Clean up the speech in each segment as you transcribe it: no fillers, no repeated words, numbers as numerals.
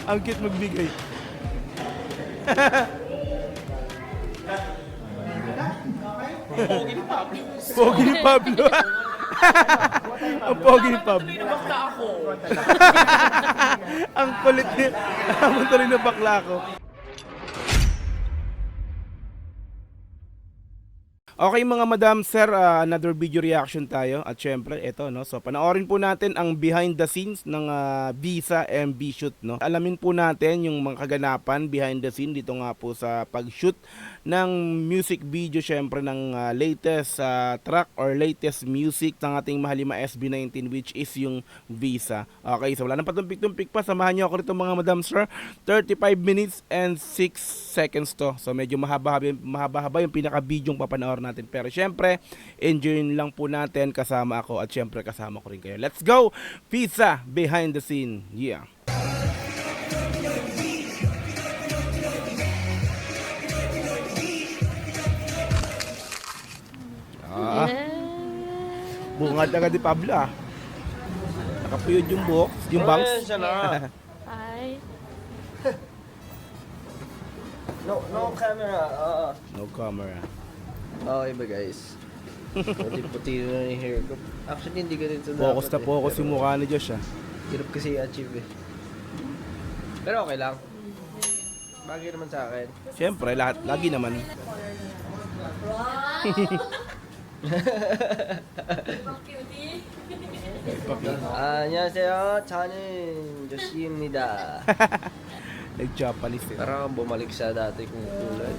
Ang cute magbigay. Pogi ni Pablo. Pogi ni Pablo. Ang pogi ni Pablo. Bakla ako. Ang kulit niya. Naman tuloy na bakla ko. Okay mga madam, sir, another video reaction tayo. At syempre, eto, no? So, panoorin po natin ang behind the scenes ng Visa MV shoot, no? Alamin po natin yung mga kaganapan behind the scene dito nga po sa pag-shoot ng music video, syempre, ng latest track or latest music ng ating mahalima SB19, which is yung Visa. Okay, so wala nang patumpik-tumpik pa. Samahan niyo ako rito mga madam, sir. 35 minutes and 6 seconds to. So, medyo mahaba-haba yung pinaka-video papanoorin natin. Pero syempre, enjoy lang po natin kasama ako at syempre kasama ko rin kayo. Let's go! Visa behind the scene. Yeah. Bungad agad ni Pablo ah. Nakapuyod yung buhok, yung bangs. Hi. No camera. No camera. Okay ba guys? Puti na yung hair ko. Actually hindi ganito dapat. Focus na focus yung mukha ni Josh ah. Hirap kasi i-achieve eh. Pero okay lang. Bagay naman sa akin. Siyempre, lagi naman. 안녕하세요. 저는 조시입니다. Nag-Japanese eh. Parang bumalik sa dati kong tulad.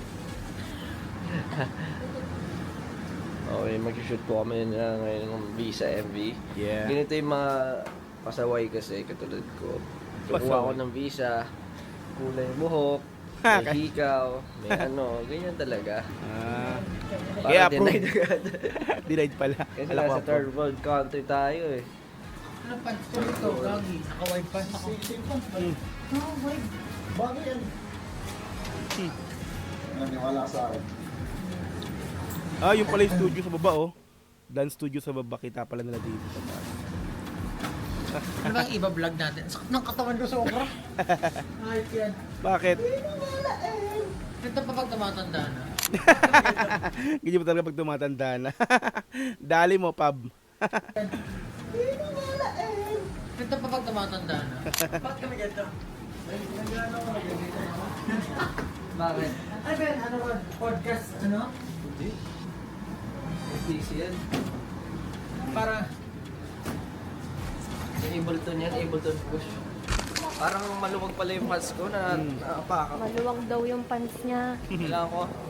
Okay, mag-shoot po kami na ngayon ng Visa MV. Yeah. Ganito yung mga pasaway kasi katulad ko. Kukuha ko ng Visa, kulay buhok, may hikaw, may ano, ganyan talaga. Kaya Para denied agad. Denied pala. Kasi Alam ko nasa po. third world country tayo eh. Ano pa ito? Lagi. Naka-wide pa. Naka-wide. Bagay yan. Naniwala sa akin. Yung pala yung studio sa baba oh. Dance studio sa baba, kita pala nila dito. Ano bang iba vlog natin? Sakit ng katawan ko sobra. Ayos yan. Bakit? Ito pa pag tumatanda na. Ganyan mo talaga pag tumatanda na. Dali mo, Pab. Ito pa pag tumatanda na. Bakit kami ganito? Bakit? Ano ba yan? Ano ba? Podcast? Ano? Hindi. FTC yan. Para... Yung Ableton yan, Ableton push. Parang maluwag pala yung pants ko na naapakan. Maluwag daw yung pants niya.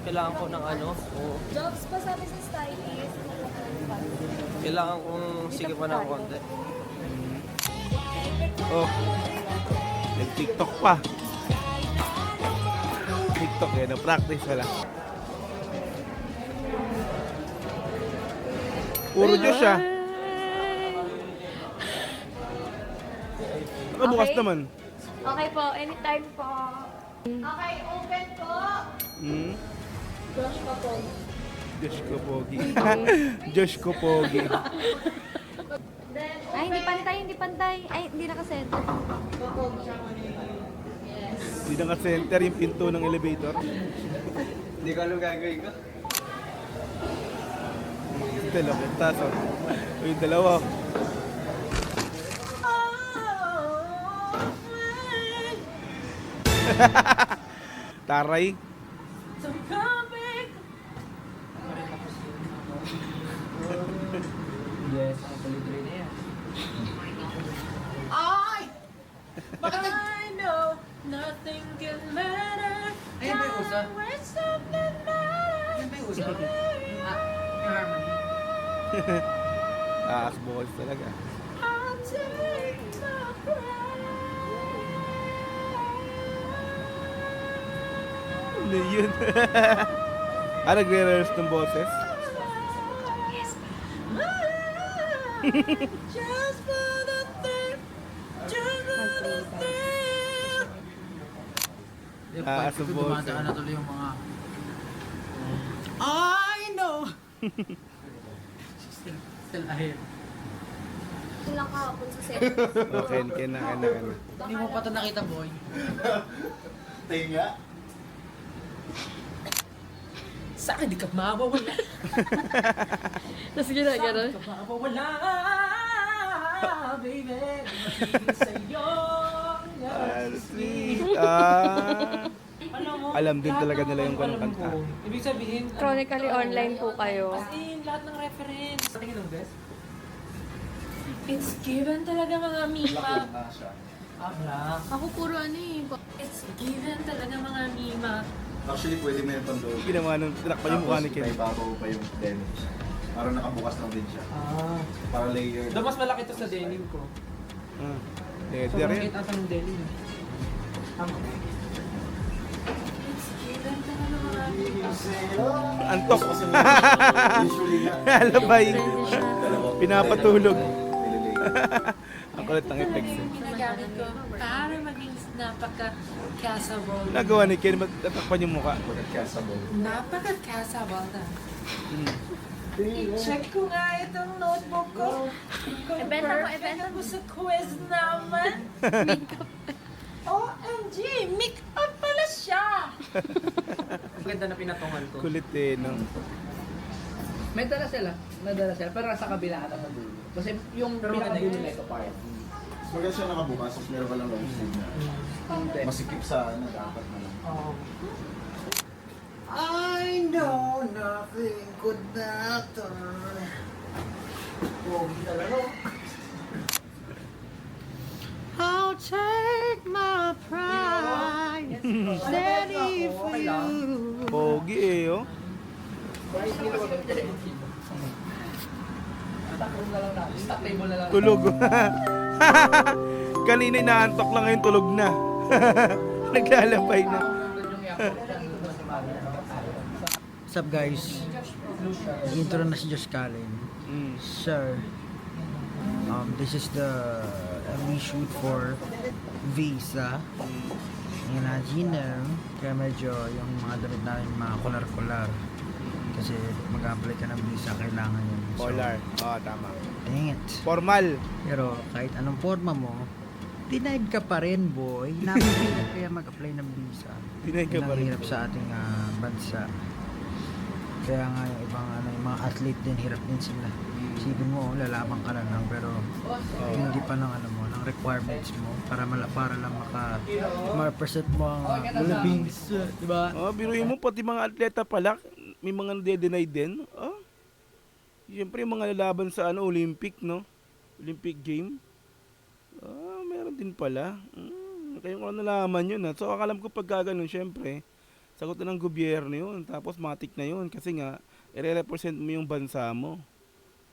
Kailangan ko ng ano. Oo. Jobs pa sabi sa stylist. Kailangan kong sige pa ng konti. Oh. Nag-TikTok pa. TikTok eh, na-practice wala. Puro Diyos ah. Nakabukas Okay. naman. Okay po, anytime po. Okay, open po. Josh pa po. Diyos ko pogi. Diyos ko pogi. Ay, hindi pantay, hindi pantay. Ay, hindi nakasenter. Hindi na ka-center yung pinto ng elevator. Hindi ko alam gagawin ko. Dalawa, taso. O yung dalawa. Taray. Yes, tuloy-tuloy na yan. I know nothing can matter. Ayun ba yung usa? Ayun ba yung usa? Yung harmony. Taas boys talaga. Ano yun? Nagre-rehearse ng boses? Yung Ah, part ko sa boss, dumadaan na tuloy yung mga... I know! Still ahead. lang kahapon sa set. Okay, Ken na. Hindi mo pa ito nakita, boy. Tinga. Sa akin, di ka mawawala. Tapos ginagano. Di ka mawawala, baby. Magiging sa'yo. Sweet. Alam mo, Alam din lahat talaga ng nila yung alam ganong kanta. ko, ibig sabihin, Chronically online po kayo. as in, lahat ng reference. Tingin ng best? It's given talaga mga mima. Na siya. Black. Ako puro ano eh. It's given talaga mga mima. Actually, pwede mo yung pandoob. Ginawa nung tinakpan yung mukha ni Ken. Tapos, ibabaw pa yung denim. Parang nakabukas lang din siya. Para layer. Daw mas malaki to sa denim ko. Leather Sobrang yan. liit ata ng denim. Tama. It's given talaga mga mima. Antok. Usually nga. Alabay. Pinapatulog. Nililay. Ang kulit ng effects. eh. Ginagamit ko para maging napaka-casable. Nagawa ni Ken, ba't tatakpan yung mukha? Podcastable. Napaka-casable na. I-check ko nga itong notebook ko. Kung Ibenta mo, perfect ibenta ako sa quiz naman. OMG! Make-up pala siya! Ang ganda na pinatungan ko. Kulit eh, no? May dala sila. Pero nasa kabila ata sa dulo. Kasi yung pinakadulo na ito parang. Maganda siya nakabukas, tapos meron ka lang long sleeve na. Masikip sa ano, dapat na lang. Oh. I know nothing could matter. Pogi talaga. I'll take my pride. Let it for you. Pogi eh, oh. Stock room na lang natin. Stock table na lang. Tulog. Kanina inaantok lang ngayon, tulog na. Naglalabay na. What's up guys? Intro na si Josh Callen. Sir, this is the reshoot for Visa. Yan na, Gina. Kaya medyo yung mga damit namin mga kolar-kolar. Kasi mag-apply ka ng visa, kailangan yun. So, Polar. Oh, tama. dang it. Formal. Pero kahit anong forma mo, denied ka pa rin, boy. Napipili kaya mag-apply ng visa. Denied ka Yun pa ang rin. hirap sa ating bansa. Kaya nga yung ibang yung mga athlete din, hirap din sila. Isipin mo, lalabang ka na lang, pero hindi pa ng ng requirements mo para lang ma-present mo ang Philippines, di ba? Oh, biruin mo, pati mga atleta pala, may mga nade-deny din. Oh. Siyempre, yung mga lalaban sa Olympic, no? Olympic game. Meron din pala. Kaya ko lang nalaman yun, ha? So, akalam ko pagka ganun, siyempre, sagot na ng gobyerno yun. Tapos, matik na yun. Kasi nga, i-represent mo yung bansa mo.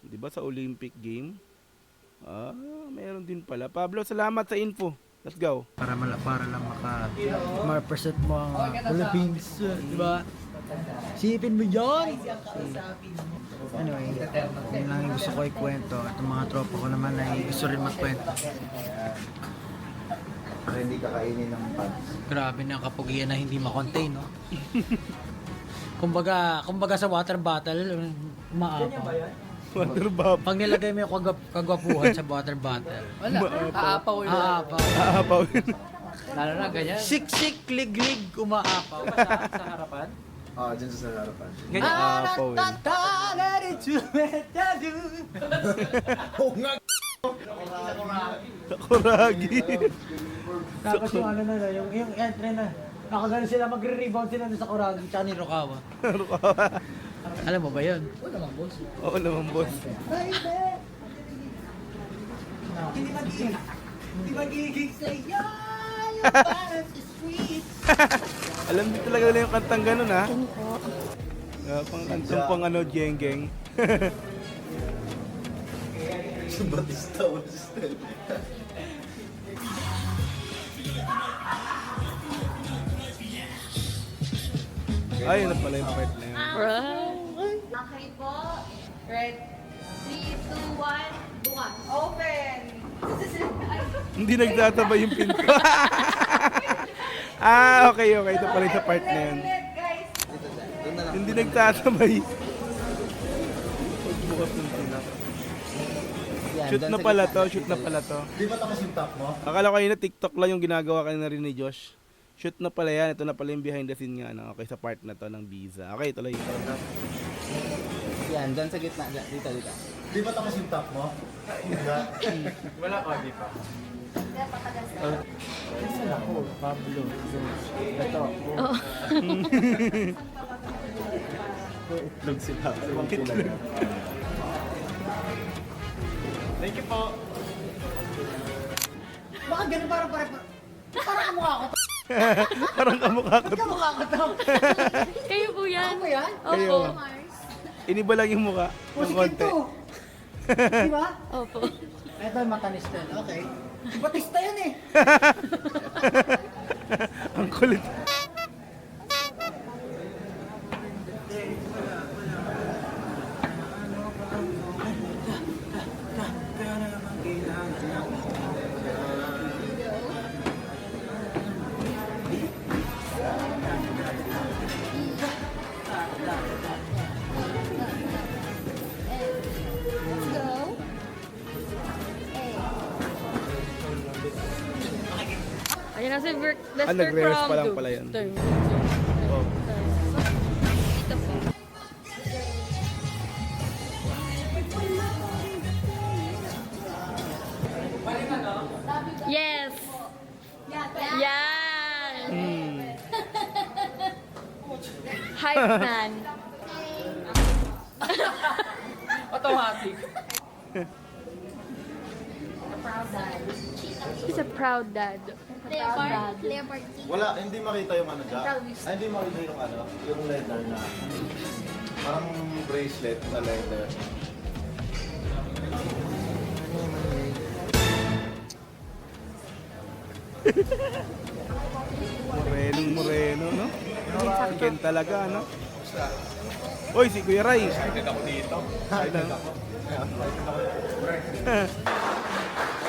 Di ba, sa Olympic game? Meron din pala. Pablo, salamat sa info. Let's go. Para lang ma-present mo ang Philippines, di ba? Sipin mo yun! Anyway, yun lang yung gusto ko ikwento. At yung mga tropa ko naman ay gusto rin magkwento. Para hindi kakainin ng pants. Grabe na kapugian na hindi makontain, no? kumbaga sa water bottle, umaapaw. Water bab. Pag nilagay mo yung kagwapuhan sa water bottle, wala. Aapaw yun. Aapaw. Aapaw yun. Lalo na ganyan. Siksik, liglig, umaapaw. Sa harapan? Dyan sa harapan. Ganyan. Aapaw yun. Sakuragi. Tapos yung ano na, yung entry na, nakagano sila, magre-rebound sila sa Kuragi, tsaka ni Rokawa. Alam mo ba yun? Oo naman, boss. Hindi magiging sa'yo, Alam din talaga nila yung kantang ganun, ha? Pang kantang pang jeng-geng. Sa Batista, Batista. Ay, yun na pala yung part na yun. Okay po. Red. 3, 2, 1, bukas. Open! Hindi nagtataba yung pinto. Okay. Ito pala yung sa part na yun. Hindi nagtatabay. Pagbukas ng pinto. Yan, Shoot na pala to, shoot na pala to. Di ba tapos yung top mo? Akala ko kanina TikTok lang yung ginagawa kanina rin ni Josh. Shoot na pala yan. Ito na pala yung behind the scene nga. Ano? Okay, sa part na to ng visa. Okay, tuloy. Yan, dyan sa gitna. Dito. Di ba tapos yung top mo? Wala ko, di pa. Pablo. Ito. Itlog sila. Thank you po. Bakit ganun parang kamukha ko? Parang kamukha ko. Kamukha ko to. Kayo po yan? Ano yan? Kayo. Opo. Iniba lang yung mukha. Ng Pusikin konti. to. Di ba? Opo. Ito yung matanis din. Okay. Batista yan eh. Ang kulit. Ayan na si Lester nag-rehearse pa lang from pala yun. Turn. Oh. Ito po. Yes! Yan! Hype man. Automatic. He's a proud dad. Wala, hindi makita yung ano dyan. Ay, hindi makita yung ano, yung leather na. Parang bracelet na leather. Moreno, no? Ken talaga, no? Uy, si Kuya Ray. Excited ako dito.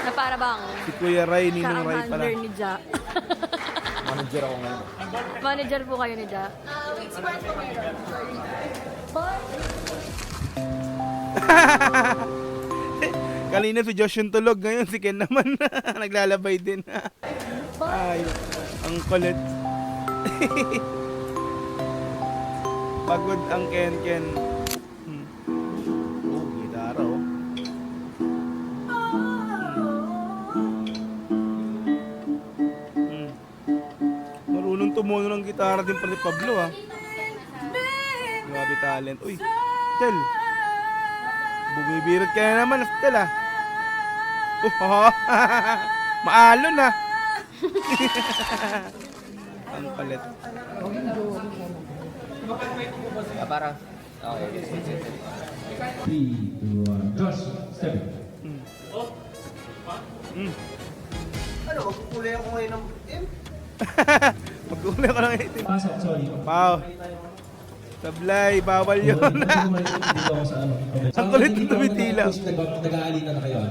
Na para bang Si Kuya Ray, siya Ninong ang Ray pala. handler ni Ja. Manager ako ngayon. Manager po kayo ni Ja. Kanina si Josh yung tulog, ngayon si Ken naman naglalabay din. Ay, ang kulit. Pagod ang Ken. Oh, gitara oh. Marunong tumuno ng gitara din pala ni Pablo ah. Grabe talent. Uy, Tel. Bumibirit ka na naman, Tel ah. Maalon ah. Ang palit. Parang, okay. 3, 2, 1, Josh, step. Ano, magkukulay ako ngayon ng M? Magkulay ko ng itim. Pasok, sorry. Pao. Sablay, bawal yun. Dito ako sa ano. Okay. Ang kulit ng tumitila. Nag-aalitan na kayo.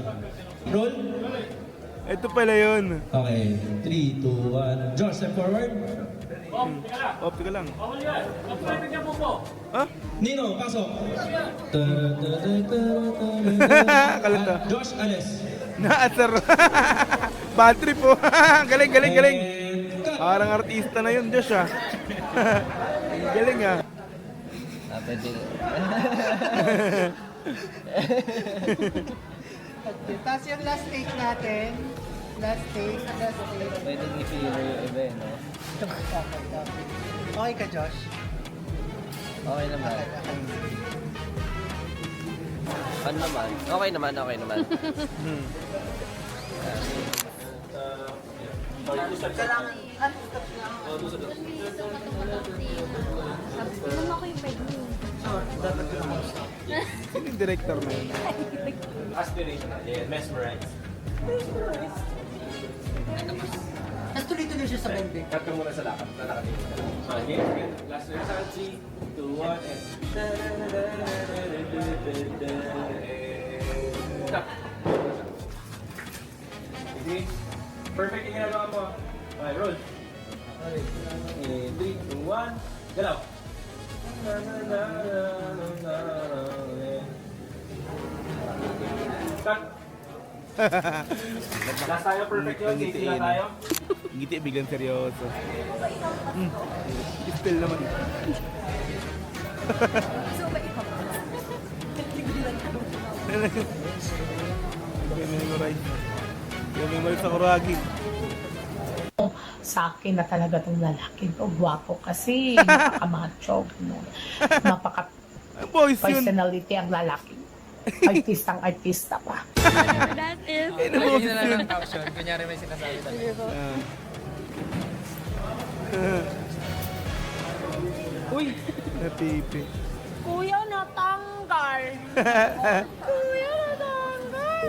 Roll. Ito pala yun. Okay, 3, 2, 1, Josh, step forward. Off, teka lang. Ha? Nino, pasok. Kalat to. Josh, alis. Naasar. Battery po. Galing. And cut. Parang artista na yun, Josh ah. Galing ah. Pwede. Tapos yung last take natin. Last take. Pwede i-feel yung iba eh, no? Okay ka, Josh? Okay naman. Ano naman? Okay naman. Ano ko yung pwede mo? Sino yung director na yun? Aspirational, yeah, mesmerize. Tapos tuloy-tuloy siya sa bending. Cut ka muna sa lakad. Again. Last one. 3, 2, 1, and... Stop. Okay. Perfect yung ginagawa mo. Okay, roll. Okay. 3, 2, 1, galaw. Cut. Last tayo, perfect yun. Ngiti na tayo. Ngiti, biglang seryoso. Still naman. Memorize. Memorize sa kuragi. Sa akin na talaga itong lalaki to. Gwapo kasi. Napakamacho. No? Boys yun. Napaka-personality ang lalaki. Artistang-artista pa. That is. Boys yun. Kunyari may sinasabi tayo. Uy! Napipi. Kuya, natanggal. Kuya, natanggal.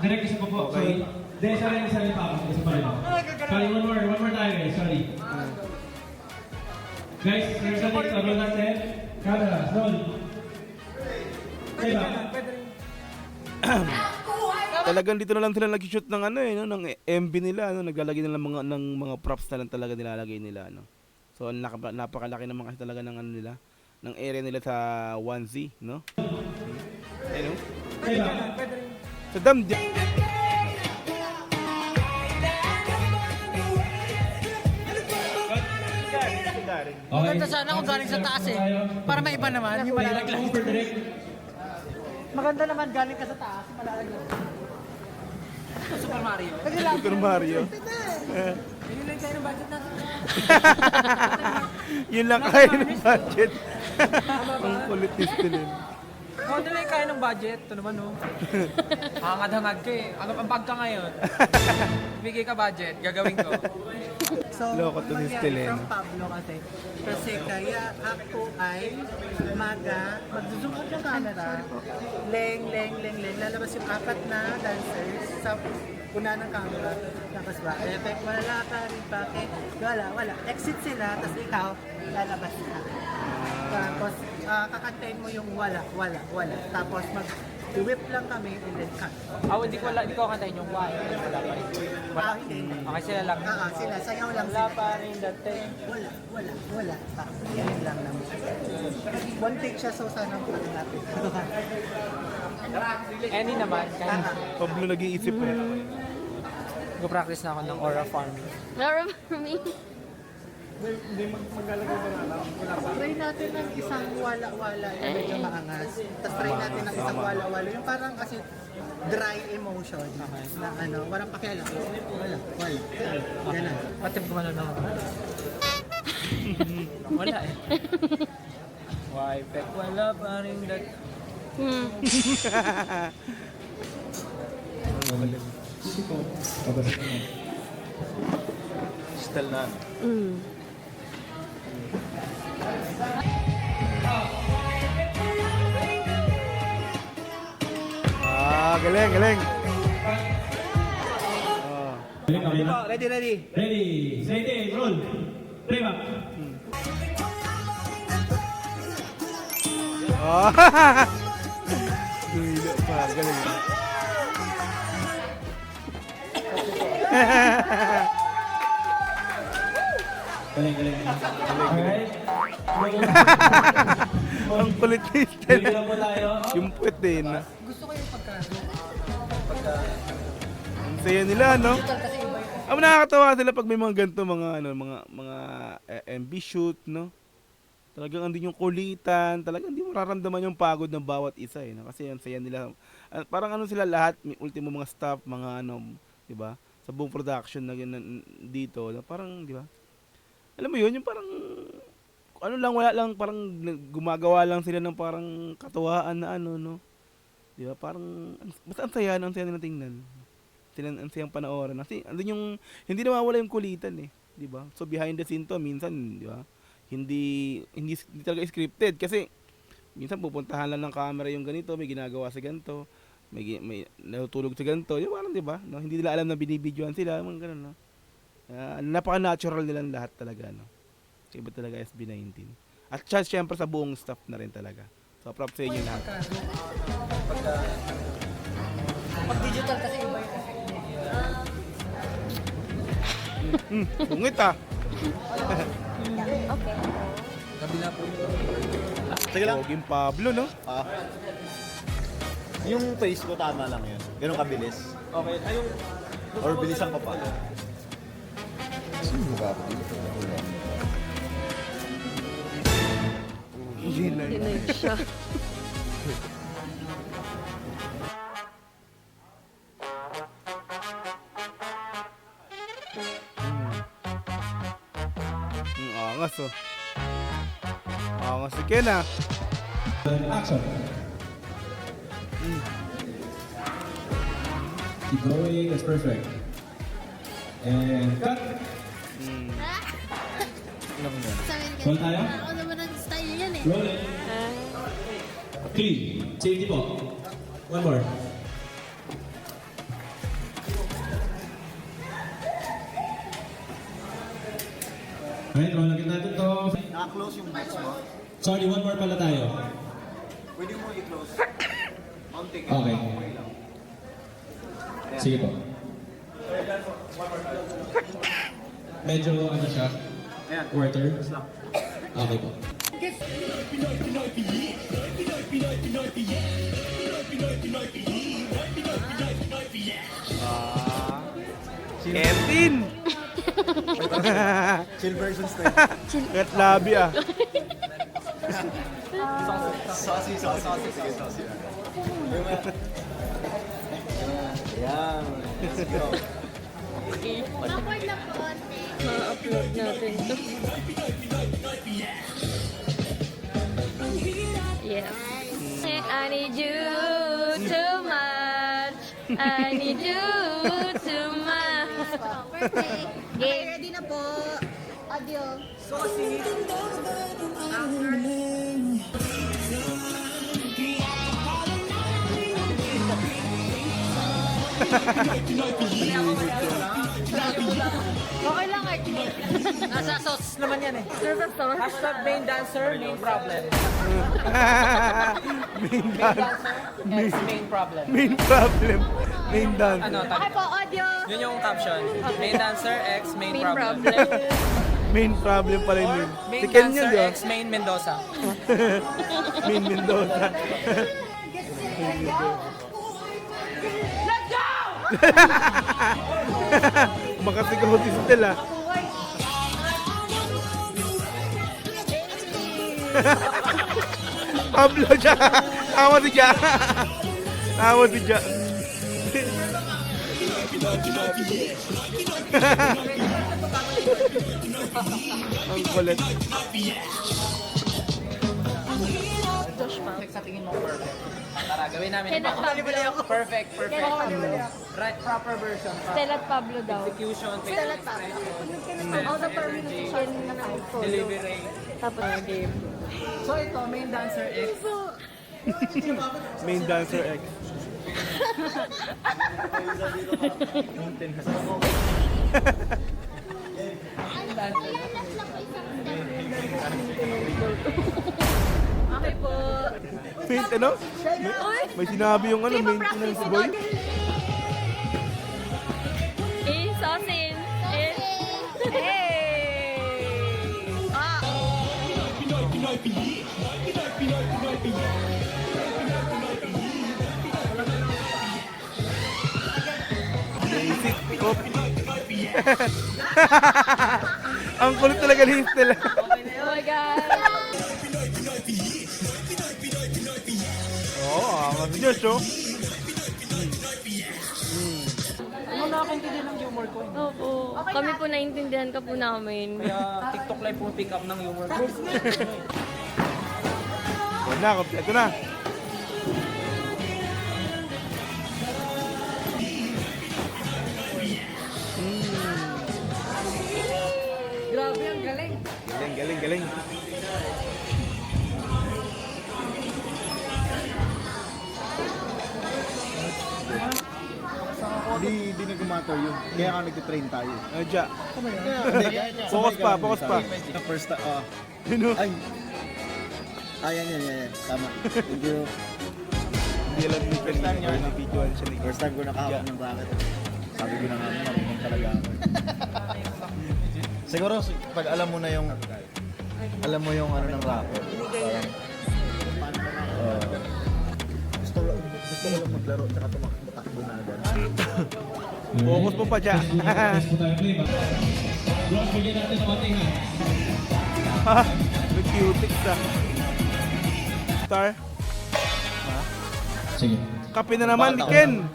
Direct isa pa po. Sorry. Sorry pa ako. Isa pa rin. Sorry, one more time guys. Sorry. Guys, recording. Roll natin. Camera, roll. Diba? Talagang dito na lang sila nag-shoot ng ano eh, no, ng MV nila, no, naglalagay nila ng mga props na lang talaga nilalagay nila, no. So napakalaki naman kasi talaga ng ano nila, ng area nila sa 1Z, no. Ayun. Diba? Sa dam. Maganda sana kung galing sa taas eh. Para may iba naman, yung malalaglag. Super direct. Maganda naman galing ka sa taas, yung malalaglag. Super Mario. Super Mario. Yun lang tayo ng budget natin. Yun lang kaya ng budget. Ang kulit ni Stilin. Oo, na lang kaya ng budget. Ito naman oh. Hangad-hangad ka eh. Ano pang pagka ngayon? Bigay ka budget, gagawin ko. So, Loko to ni Stilin. from Pablo kasi. Kasi kaya ako ay magzoom out yung camera. Leng. Lalabas yung apat na dancers sa una ng camera. Tapos ba, effect, wala ka rin, bakit? Wala. Exit sila, tapos ikaw, lalabas ka. Tapos, kakantayin mo yung wala. Tapos, mag-whip lang kami and then cut. Hindi ko kantahin yung why. Wala pa rin. Hindi. Okay, sila lang. Sila, sayaw lang Wala sila. pa rin dati. Wala. Yan lang naman. One take siya, so sana ang natin. Any naman, kahit Pablo nag-iisip eh. go-practice na ako ng aura farming. Laura for me. Try natin ng isang wala-wala yung medyo maangas. Tapos try natin ng isang wala-wala. Yung parang kasi dry emotion na ano, walang pakialam. Wala. Ganun. Patip ko man na wala eh. Why, pek, wala pa rin dati. Still na. Galing. Ready. Ready, set, roll. Playback. Dumilo pa, galing. Galing. Alright. Ang kulit ni Ready Stilin. lang po tayo. Yung puwet din. Gusto ko yung pagkano. Ang saya nila, no? Nakakatawa sila pag may mga ganito, mga MV shoot, no? Talagang andun yung kulitan, talagang hindi mo mararamdaman yung pagod ng bawat isa, eh, no? Kasi ang saya nila. Parang ano sila lahat, may ultimo mga staff, mga ano, 'di ba? Sa buong production na dito, parang 'di ba? Alam mo 'yun, yung parang ano lang, wala lang, parang gumagawa lang sila ng parang katuwaan na ano, no? 'Di ba? Parang basta ang saya nilang tingnan. Ang sayang panoorin. Kasi andun yung hindi nawawala yung kulitan eh, 'di ba? So behind the scene to minsan, 'di ba? Hindi talaga scripted kasi minsan pupuntahan lang ng camera yung ganito, may ginagawa sa ganito, may natutulog sa ganito, yung parang 'di ba? No, hindi nila alam na binibidyoan sila, mga ganun, no. Napaka-natural nilang lahat talaga, no. So, iba talaga SB19. At syempre sa buong staff na rin talaga. So props sa inyo lahat. Pag digital kasi iba yung effect niya. Bungit ah. Okay. Sige lang. Poging Pablo, no? Ah. Yung face ko tama lang yun. Ganun kabilis. Okay, ayong... Or bilisan ko pa. Dinig siya. Angas oh. Angas si Ken ah. Action. Keep going, that's perfect. And cut. Roll tayo? Ako naman ang style yan eh. Roll it. Clean. Safety po. One more. Alright, roll agad natin to. Naka-close yung boots mo. Sorry, one more pala tayo. Pwede mo i-close. Mounting. Okay. Sige po. Medyo ano siya? Quarter? Okay po. Kentin! Chill version style. Kat labi ah. Saucy. Sige, saucy. Ayan. Let's go. Awkward na konti. Ma-upload natin to. Yeah. I need you too much. I need you too much. Perfect. Game. Ready na po. Audio. Okay lang eh. Nasa sauce naman yan eh. Nasa sauce. Hashtag main dancer, main problem. Main Main dancer, ex main problem. Main problem. Main dance. Ano, Okay po, audio. yun yung caption. Main dancer, ex main, Main problem. problem. Main problem pala yun. yun. Main Si Ken yun, dancer, di ba? ex main Mendoza. Main Mendoza. Makasigaw si Stella. Pablo siya. Tawa si siya. Tawa si siya. Ang kulit. Sa tingin mo perfect. Tara, gawin namin. Kenneth Pablo. Perfect. Kenneth Pablo. Right, proper version. Stella at Pablo daw. Execution, Stella at Pablo. All the permutation na follow. delivery. Tapos game. So ito, main dancer ex. Main dancer X. Okay po. Main, ano? May sinabi yung ano, maintenance boy. Sosin. Hey! Basic pick-up. Ang kulit talaga ni Stella. Oh my God. Oo, angas si Josh, oh. Ano nakaintindihan ng humor ko? Opo. Kami po naintindihan ka po namin. Kaya TikTok live po pick up ng humor ko. Ito na, kompleto na. Grabe, ang galing. Galing. Hindi nag-matter yun. Kaya nga nagtitrain tayo. Ano dyan? Hindi, Focus pa. First, Ano? ay. Yan. Tama. Thank you. Hindi alam ni Ken ni videoan siya ni First time ko nakahawak ng bracket. Sabi ko na nga, marunong talaga ako. Siguro, pag alam mo na yung, alam mo yung ano ng rapper, parang, gusto ko lang maglaro, tsaka tumakbo na agad. Focus mo pa dyan. Test po tayo, play ba? Bro, bigyan natin ng konting ha. May cutics ah. Star, Sige. kape na naman ni Ken.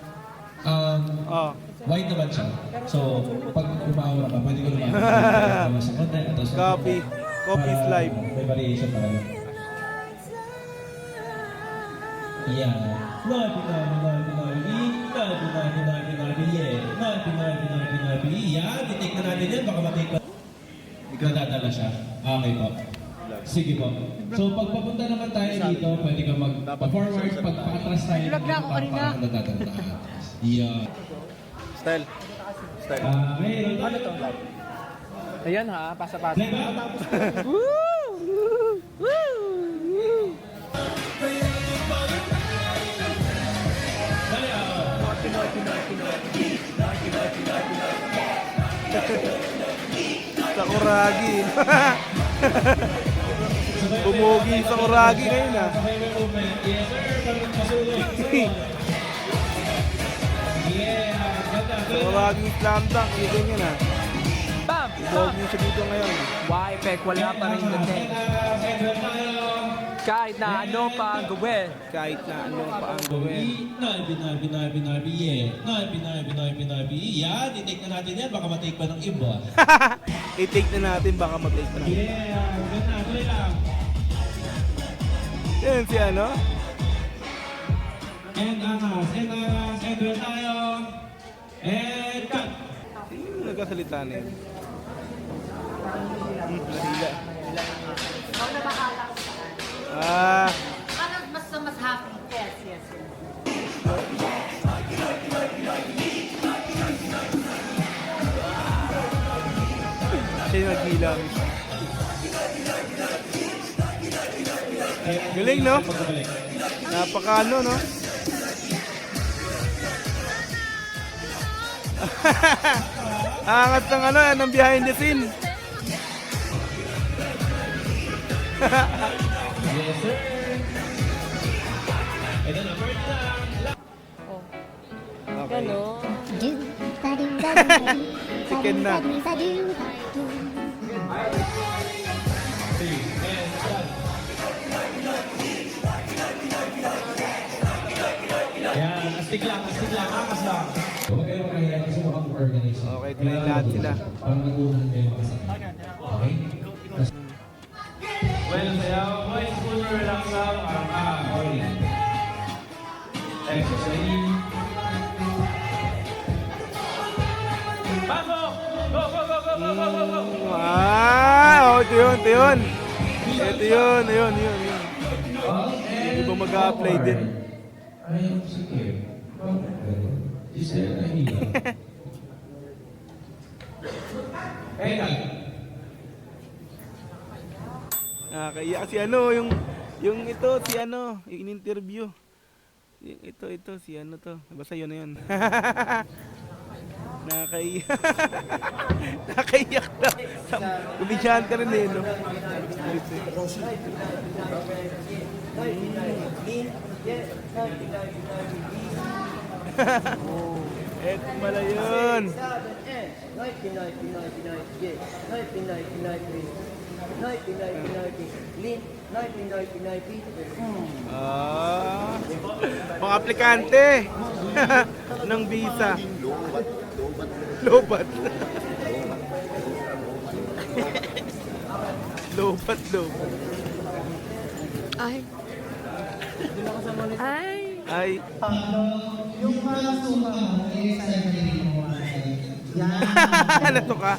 Oh. White naman siya. So, pag umaura ka, pwede ko naman sa konti. Copy. Copy is live. May variation talaga. Yeah. Yeah, i-take na natin yan. Baka matake pa. Nadadala siya. Okay po. Sige po. So, pag papunta naman tayo dito, pwede ka mag-forward. Pag pa-atras tayo, parang nadadala. Yeah. Style. Mayroon. Ano to? Ayan ha, pasa-pasa. Sakuragi. Bumugi sa Kuragi ngayon ah. Kuragi slam dunk, yung ganyan ah. Bam! Bumugi siya dito ngayon. Y-Pec, wala pa rin dating. Kahit na ano pa ang gawin. Kahit na ano pa ang gawin. Yan, i-take na natin yan. Baka matake pa ng iba. I-take na natin, baka mag-take na natin. Yeah, ganda. Tuloy lang. Yan si ano? And angas. And well tayo. And cut. Sino nagkasalita na yun? Nahila. Ikaw na bahala. Ah, Parang mas happy. Yes. siya yung naghila. Galing no? Napaka ano no? Angat ng ano, ng behind the scene. Yes, sir. Ito na, first lang. Okay. Ganon. Chicken na. Yan, astig lang, akas lang. Huwag kayo makahiya kasi mukhang organize. Okay, tinayin lahat sila. Parang nag-unan kayo makasama. Okay? Well, sayaw, boys, puno relax lang. Okay. Exercise. Pasok! Go! Ah, oh, ito yun. Hindi ba mag-a-apply din? Ay, sige. Isa na hiya. Nakakaiyak si ano, yung ito, si ano, yung in-interview. Yung ito, si ano to. Basta yun na yun. Nakakaiyak. Nakakaiyak na. Kumidyahan ka rin eh, no? Eto pala yun. Ah, mga aplikante ng visa. Lobat. Lobat. Ay. Ay. Ano ka?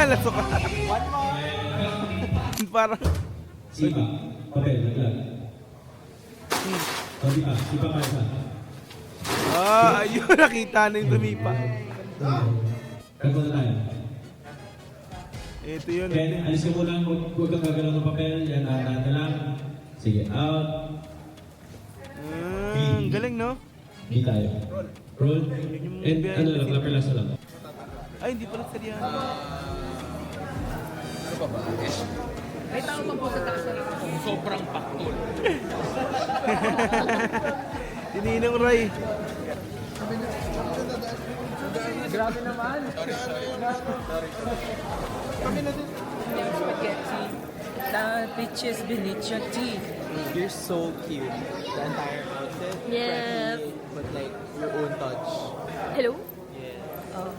Laso ka. Parang Sipa, papel, naglag. Sipa pa isa. ayun, nakita na yung tumipa. Gagawin na tayo. Ito yun. Ken, alis ka muna. Huwag kang gagalaw ng papel. Yan, dahan na lang. Sige, out. Ang galing, no? Hindi tayo. Roll. And ano lang, lapelasa lang. Ay, hindi pala seryoso. May tao pa po sa taas na kung sobrang paktol. Tininong Ray. Grabe naman. Spaghetti. The bitches beneath your teeth. You're so cute. The entire outfit. Yes. But like your own touch. Hello? Yeah. Oh.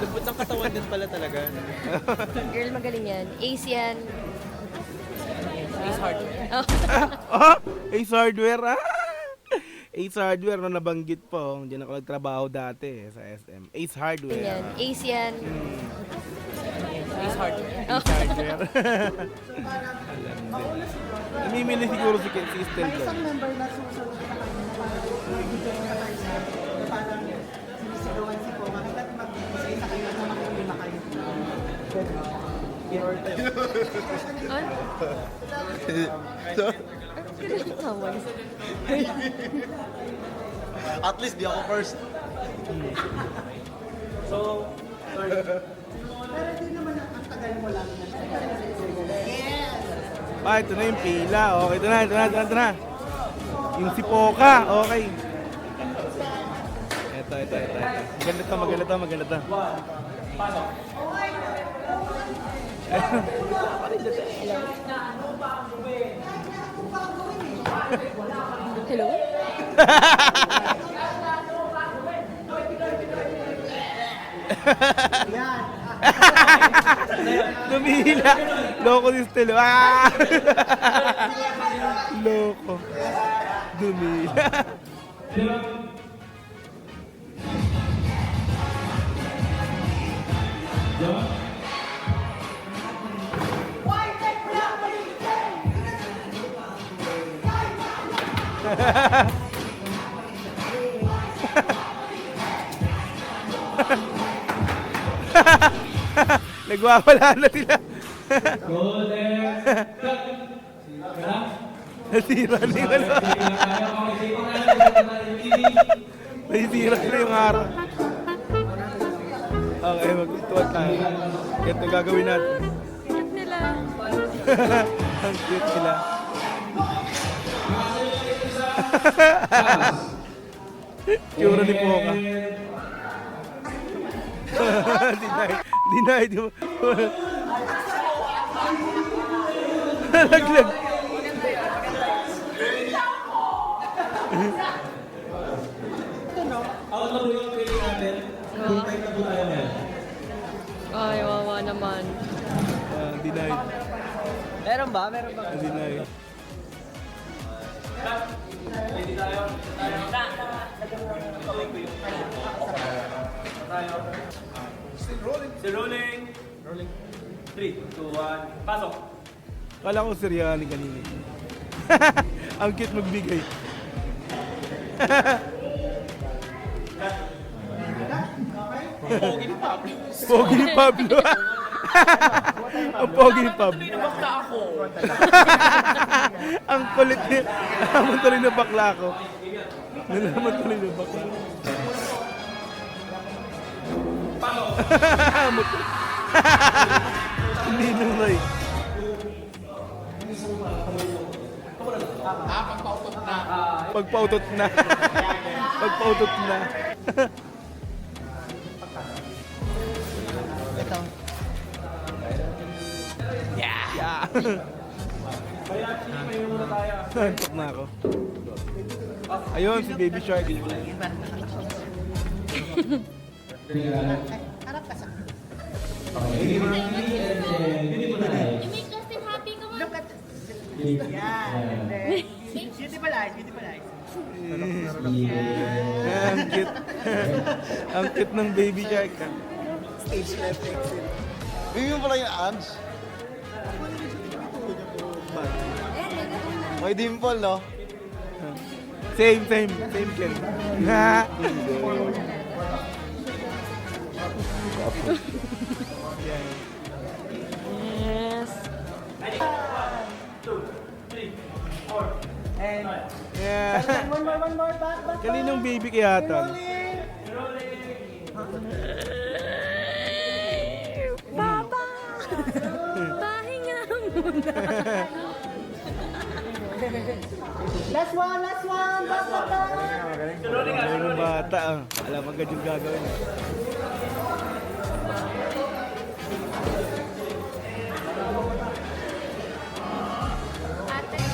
Lambot ng katawan din pala talaga. Girl, magaling yan. Ace yan. Ace Hardware. Oh. Oh, Ace Hardware. Ah! Ace Hardware na nabanggit po. Diyan ako nagtrabaho dati sa SM. Ace Hardware. Yan. Ace yan. Ace Hardware. Oh. Ace Hardware. Namimili siguro si Estel May doon. isang member na susunod na kanya na parang sinisigawan si Poma. Hanggat mag-isa kayo na makikilima kayo. Ano? Tawag. At least di ako first. So, sorry. Pero di naman ang tagal mo lang. Yes! Ah, ito na yung pila. Okay, ito na. Yung si Poca. Okay. Ito. Maganda to. Pasok. Hello? Tumihila. Loko si Estel. Ah! Loko. Dumila. Nagwawala na sila. Nasira na yung ano. Nasira na yung araw. Okay, magtutuwa tayo. Ito gagawin natin. Cute nila. Ang cute nila. Tsura ni Poca. Deny. Laglag. Out na po yung pili natin. Full time na po tayo ngayon. Ay, wawa naman. Deny. Meron ba? Deny. Still rolling. 3, 2, 1. Pasok. Kala ko Siriani kanina. Ang cute magbigay. Pogi ni Pablo. Pogi ni Pablo. Ang pogi ni Pablo. Bakla ako. Ang kulit niya. Nalaman tuloy na bakla ko. Nalaman tuloy na bakla. Hindi nung Ray. Pagpautot na. Pagpautot na. Ito. Yeah. Antok na ako. Ayun, si Baby Shark. Harap ka sa... Okay. Hindi mo na tayo. You make Justin happy, come on. Look at... Yan. Beautiful eyes, beautiful eyes. Ang cute. Ang cute ng Baby Shark. Stage left exit. Yun pala yung abs. May dimple, no? Same Ken. Ha? And Yeah. one more, back. Kaninong baby kaya to? Baba! Pahinga muna. Last one, back. Galing ng bata ah. Alam agad yung gagawin. Ate.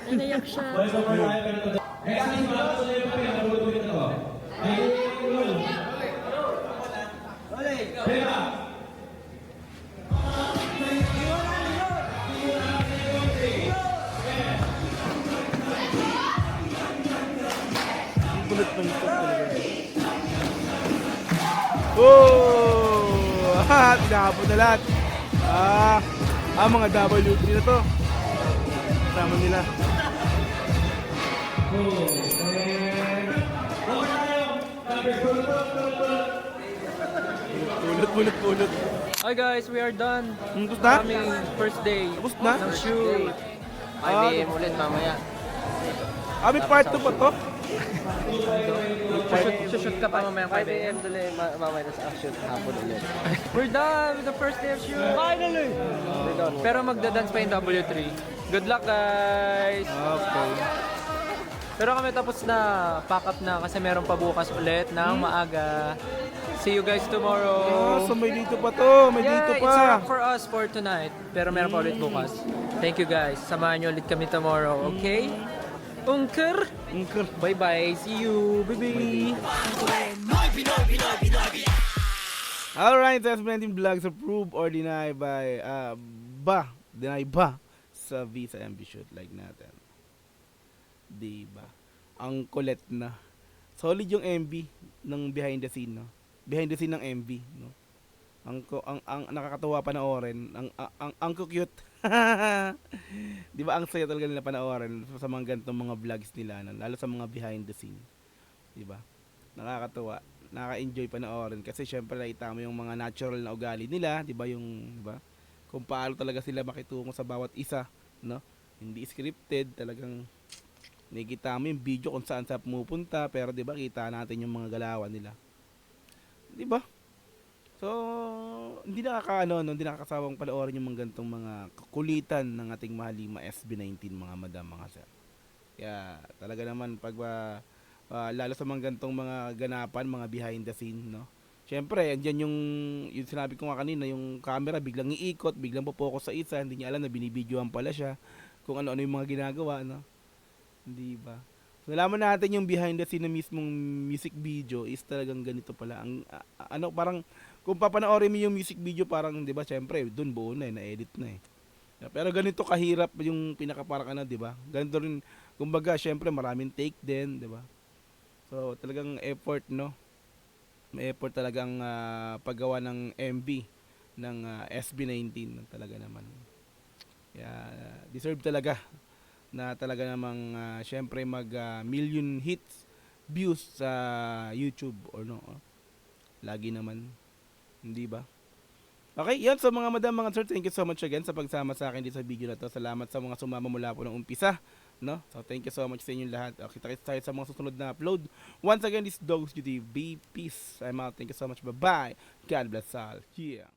Nanayak siya. Kulot ng ito talaga. Oh! Tinahapon na lahat. Mga W3 na to. Kasama nila. Pulot. Hi guys, we are done. Tapos na? Aming first day Tapos na? ng shoot. 5 AM ulit mamaya. May part 2 pa to? Shoot ka pa mamaya 5 AM tuloy mamaya tas action hapon ulit. We're done with the first day of shoot. Finally! We're done. Pero magda-dance pa yung W3. Good luck guys! Okay. Pero kami tapos na, pack up na kasi meron pa bukas ulit ng maaga. See you guys tomorrow. So may dito pa to, may dito Yeah, it's a pa. wrap for us for tonight. Pero meron pa ulit bukas. Thank you guys. Samahan nyo ulit kami tomorrow, okay? Ungker! Bye-bye. See you. Bye-bye. Alright, that's Blending Vlogs approved or denied by deny ba sa Visa MB shoot like natin. Diba? Ang kulit na. Solid yung MB ng behind the scene, no? Behind the scene ng MB, no? Ang nakakatuwa panoorin, ang cute. 'Di ba ang saya talaga nila panoorin sa mga ganitong mga vlogs nila, no? Lalo sa mga behind the scene. 'Di ba? Nakakatuwa, nakaka-enjoy panoorin kasi syempre nakita mo yung mga natural na ugali nila, 'di ba? Yung 'di ba? Kung paano talaga sila makitungo sa bawat isa, no? Hindi scripted, talagang nakikita mo yung video kung saan sa pumupunta, pero 'di ba kita natin yung mga galawan nila. 'Di ba? So, hindi nakakasawang panoorin yung mga gantong mga kulitan ng ating mahalima SB19 mga madam, mga sir. Kaya talaga naman pag lalo sa mga gantong mga ganapan, mga behind the scene, no. Syempre, andyan yung sinabi ko nga kanina, yung camera biglang iikot, biglang po-focus sa isa, hindi niya alam na binibidyohan pala siya kung ano-ano yung mga ginagawa, no. Hindi ba? So, nalaman natin yung behind the scene na mismong music video is talagang ganito pala. Ang parang kung papanoorin mo yung music video parang 'di ba, syempre doon buo na na-edit na eh. Pero ganito kahirap yung pinakaparang 'di ba? Ganito rin kumbaga, syempre maraming take din, 'di ba? So talagang effort, no. May effort talagang paggawa ng MV ng SB19 talaga naman. Kaya deserve talaga na talaga namang syempre mag million hits views sa YouTube or no. Lagi naman, hindi ba? Okay, yan. So mga madam, mga sir, thank you so much again sa pagsama sa akin dito sa video na to. Salamat sa mga sumama mula po ng umpisa, no? So thank you so much sa inyong lahat. Kita-kits tayo sa mga susunod na upload. Once again, this Dogs GTV. Peace. I'm out. Thank you so much. Bye-bye. God bless all. Yeah.